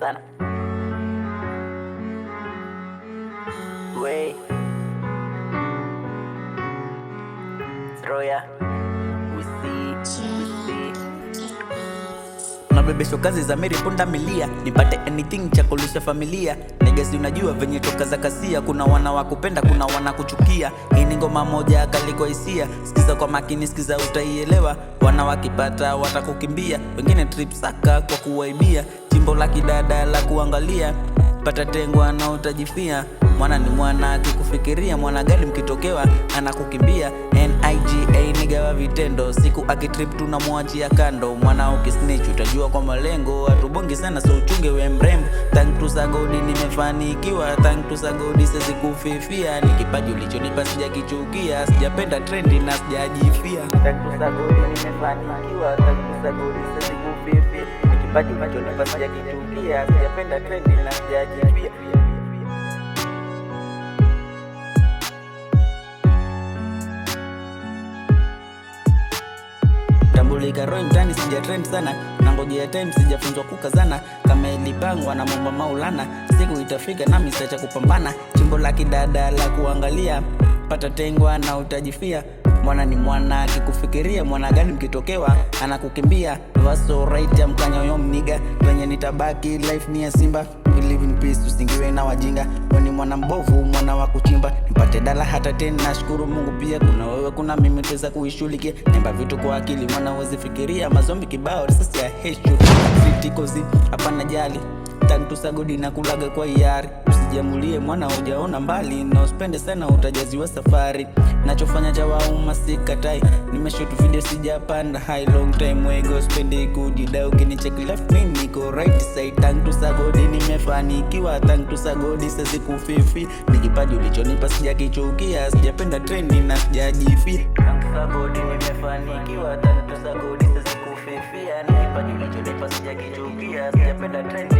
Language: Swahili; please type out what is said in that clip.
sana. Way Roya, we see. Nabebesho kazi za Mary punda milia, nipate anything cha kulisha familia. Negesi unajua venye toka za kasia, kuna wana wakupenda, kuna wana kuchukia. Hii ni ngoma moja kaliko hisia, sikiza kwa makini, sikiza utaielewa. Wana wakipata watakukimbia, wengine trip saka kwa kuwaibia. Chimbo la kidada la kuangalia, pata tengwa na utajifia. Mwana ni mwana akikufikiria, mwana gali mkitokewa anakukimbia. NIGA niga wa vitendo, siku akitrip tunamuachia kando. Mwana ukisnitch utajua kwa malengo, atubongi sana so uchunge we mrembo. Thank to Sagodi nimefanikiwa, thank to Sagodi sisi kufifia. Ni kipaji ulichonipa sijakichukia, sijapenda trendi na sijajifia. Thank to Sagodi nimefanikiwa, thank to Sagodi sisi kufifia. Ni kipaji ulichonipa sijakichukia, sijapenda trendi na sijajifia. Tambulika roho mtani sija trend sana, nangojea time sijafunzwa kukazana. Kama ilipangwa na Mungu Maulana, siku itafika nami sitacha kupambana. Chimbo la kidada la kuangalia, pata tengwa na utajifia. Mwana ni mwana akikufikiria, mwana gani mkitokewa anakukimbia. Vaso right ya mkanyo mniga, wenye nitabaki life ni ya simba. We live in peace, usingiwe na wajinga. Wani mwana mbovu, mwana wa kuchimba. Nipate dala hata tena, nashukuru Mungu pia. Kuna wewe, kuna mimi tuweza kuishulikia. Nemba vitu kwa akili, mwana wezi fikiria. Mazombi kibao, sasa ya hesho kritikozi, hapa na jali. Thank to Sagodi na kulaga kwa hiari. Usijamulie mwana hujaona mbali, na usipende sana utajaziwa safari. Nachofanya jawa sikatai, nimeshoot video sijapanda high long time wego. Spendi kujida ukinicheck left mimi niko right side. Thank to Sagodi nimefanikiwa, thank to Sagodi sisi kufifi. Ni kipaji ulichonipa sijakichukia, sijapenda trendi na sijajifia. Thank to Sagodi nimefanikiwa, thank to Sagodi sisi kufifia. Ni kipaji ulichonipa sijakichukia, sijapenda trendi.